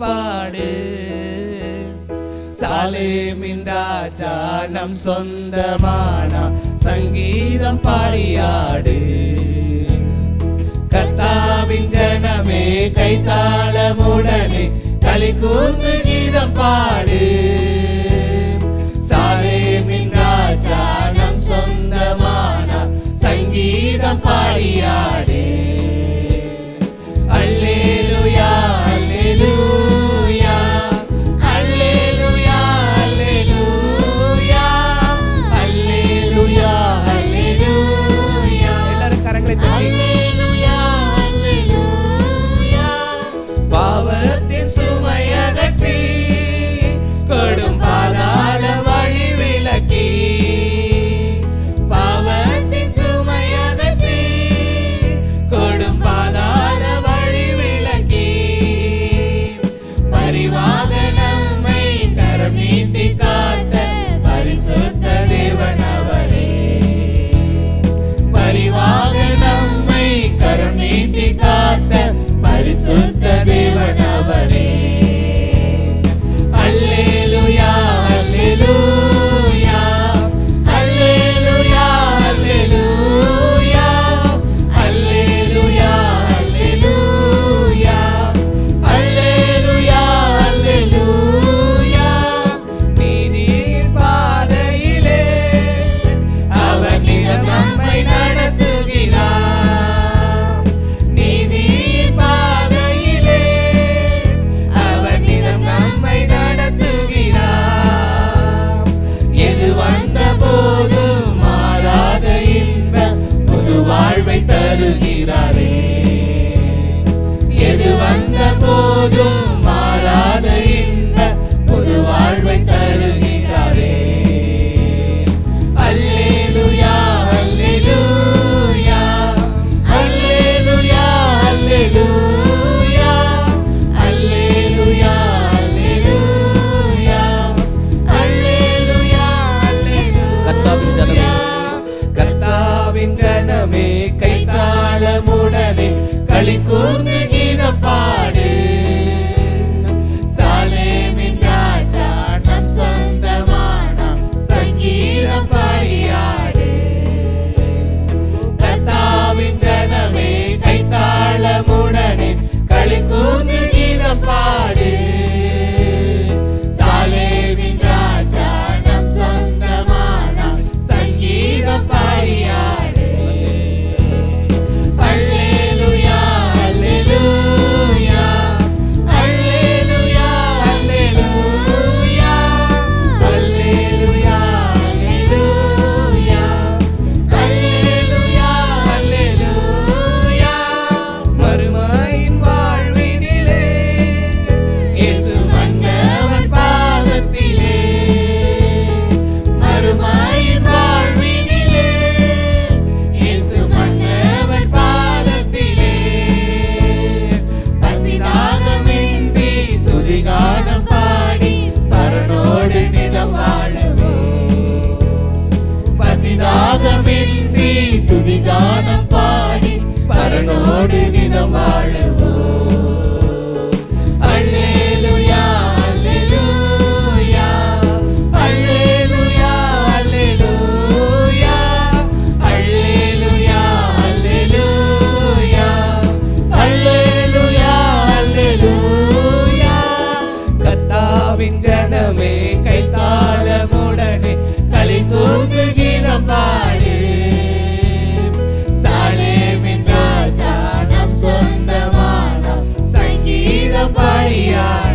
பாடு. சாலேமின் ராஜா நம் சொந்தமான சங்கீதம் பாடியாடு. கர்த்தாவின் ஜனமே கைத்தாளமுடனே களி கூர்ந்து கீதம் பாடு. சாலேமின் ராஜா நம் சொந்தமான சங்கீதம் பாடியாடு. அல்லேலூயா அல்லேலூயா அல்லேலூயா அல்லேலூயா அல்லேலூயா அல்லேலூயா. எல்லாரும் கரங்களை தட்டி பாவத்தின் சுமையகற்றி கொடும் பாதாள வழி விலக்கி. பாவத்தின் சுமையகற்றி கொடும் பாதாள வழி விலக்கி. பரிவாக நம்மை கரம் நீட்டி காத்த பரிசுத்த தேவன் அவரே. பரிவாக நம்மை கரம் நீட்டி காத்த பரிசுத்த தேவன் அவரே. அல்லேலூயா அல்லேலூயா அல்லேலூயா அல்லேலூயா அல்லேலூயா அல்லேலூயா அல்லேலூயா அல்லேலூயா. நீதியின் பாதையிலே அவர் நிலம் நம்மை நடத்துகிறார். நீதியின் பாதையிலே அவர் நிலம் நம்மை நடத்துகிறார். எது வந்த போதும் மாறாத இன்ப புது வாழ்வை தருகிறாரே. எது வந்த போதும் மாறாத இன்ப புது வாழ்வை தருகிறாரே. அல்லேலூயா அல்லேலூயா அல்லேலூயா அல்லேலூயா அல்லேலூயா அல்லேலூயா அல்லேலூயா. கர்த்தாவின் ஜனமே கைத்தாளமுடனே களி கூர்ந்து கீதம் பாடு. சாலேமின் ராஜா நம் சொந்தமான சங்கீதம் பாடியாடு. கர்த்தாவின் ஜனமே கைத்தாளமுடனே களி கூர்ந்து கீதம் பாடு. சாலேமின் ராஜா நம் சொந்தமான சங்கீதம் பாடியாடு. அல்லேலூயா அல்லேலூயா அல்லேலூயா அல்லேலூயா அல்லேலூயா அல்லேலூயா அல்லேலூயா. மறுமையின் வாழ்வினிலே இயேசு மன்னவன் பாதத்திலே. மறுமையின் வாழ்வினிலே இயேசு மன்னவன் பாதத்திலே. பசிதாகமின்றி துதிகானம் பாடி பரனோடு நிலம் வாழவே. பசிதாகமின்றி துதிகானம் பாடி பரனோடு நிலம் வாழவோ. அல்லேலூயா அல்லேலூயா அல்லேலூயா அல்லேலூயா அல்லேலூயா அல்லேலூயா அல்லேலூயா அல்லேலூயா. கர்த்தாவின் ஜனமே கைத்தாளமுடனே களி கூர்ந்து கீதம் பாடு. சாலேமின் ராஜா நம் சொந்தமான சங்கீதம் பாடியாடு.